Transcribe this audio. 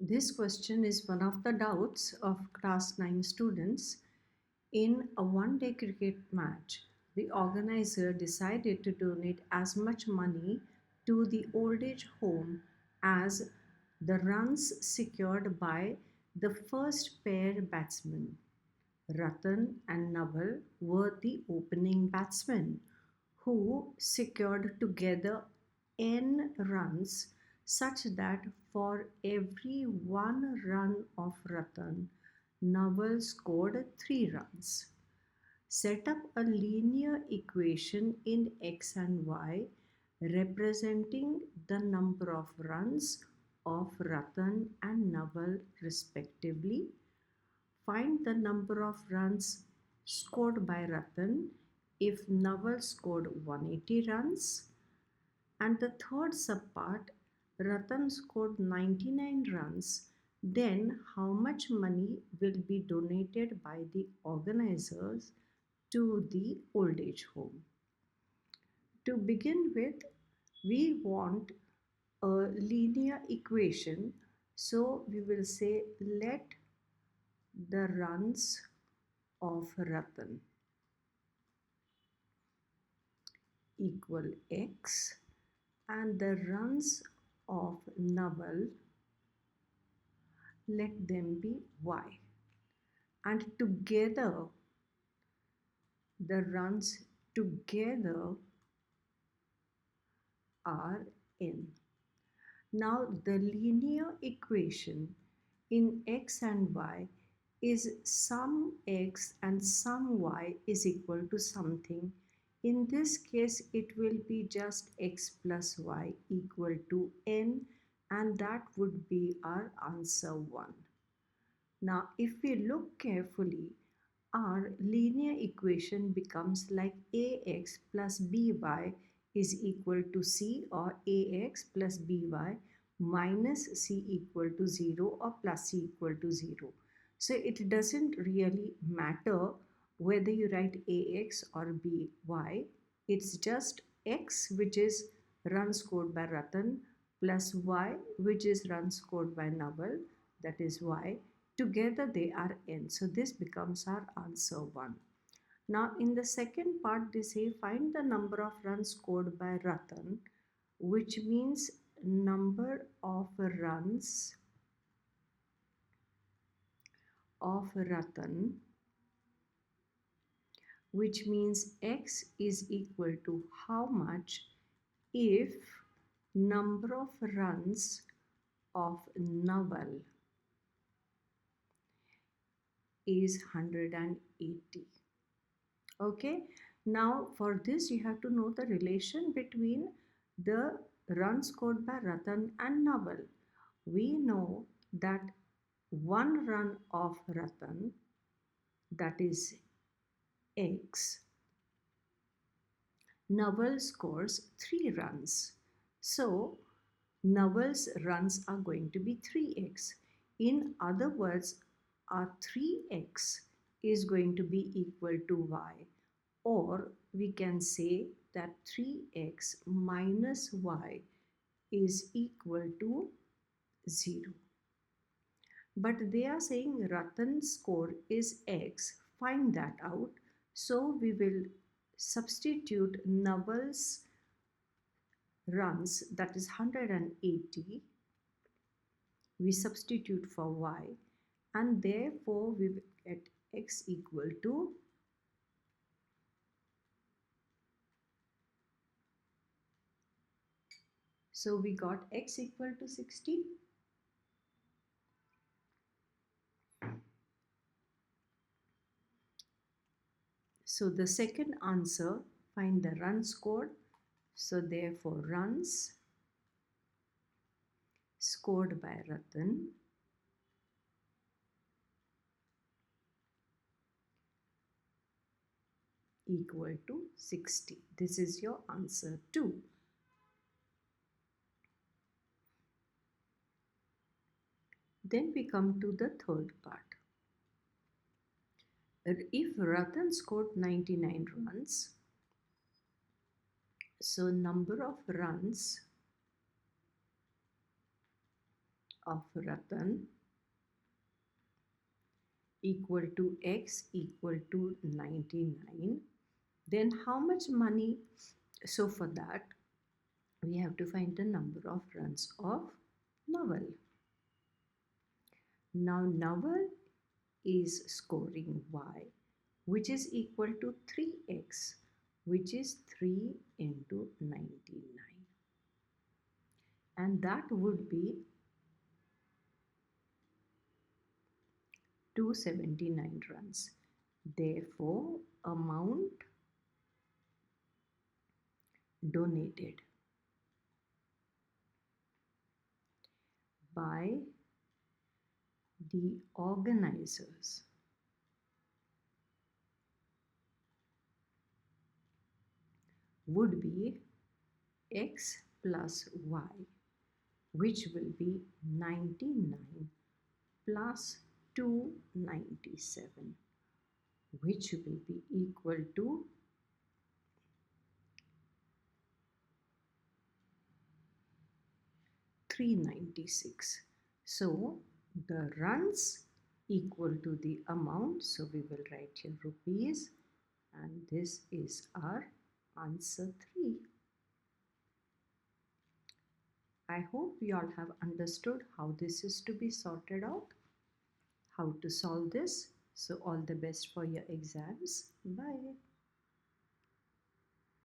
This question is one of the doubts of class 9 students. In a one-day cricket match, the organizer decided to donate as much money to the Oldage home as the runs secured by the first pair batsmen. Ratan and Naval were the opening batsmen who secured together n runs such that for every one run of Ratan, Naval scored 3 runs. Set up a linear equation in x and y representing the number of runs of Ratan and Naval respectively. Find the number of runs scored by Ratan if Naval scored 180 runs. And the third subpart, Ratan scored 99 runs. Then how much money will be donated by the organizers to the Oldage home? To begin with, we want a linear equation. So we will say let the runs of Ratan equal x and the runs of Naval, let them be y, and together the runs together are n. Now the linear equation in x and y is sum x and sum y is equal to something. In this case, it will be just x plus y equal to n, and that would be our answer 1. Now, if we look carefully, our linear equation becomes like ax plus by is equal to c, or ax plus by minus c equal to 0, or plus c equal to 0. So it doesn't really matter whether you write ax or by. It's just x, which is run scored by Ratan, plus y, which is run scored by Naval, that is y. Together they are n. So this becomes our answer 1. Now in the second part they say find the number of runs scored by Ratan, which means number of runs of Ratan, which means x is equal to how much if number of runs of Naval is 180. Okay, now for this you have to know the relation between the runs scored by Ratan and Naval. We know that one run of Ratan, that is x, Naval scores 3 runs. So Naval's runs are going to be 3x. In other words, our 3x is going to be equal to y, or we can say that 3x minus y is equal to 0. But they are saying Ratan's score is x, find that out. So we will substitute Naval's runs, that is 180, we substitute for y, and therefore we will get x equal to so we got x equal to 60. So the second answer, find the run scored. So therefore runs scored by Ratan equal to 60. This is your answer 2. Then we come to the third part. If Ratan scored 99 runs, so number of runs of Ratan equal to x equal to 99, then how much money? So for that, we have to find the number of runs of Naval. Now Naval is scoring y, which is equal to 3x, which is 3 into 99. And that would be 279 runs. Therefore, amount donated by the organizers would be x plus y, which will be 99 plus 297, which will be equal to 396. So the runs equal to the amount. So we will write here rupees, and this is our answer 3. I hope you all have understood how this is to be sorted out, how to solve this. So all the best for your exams. Bye.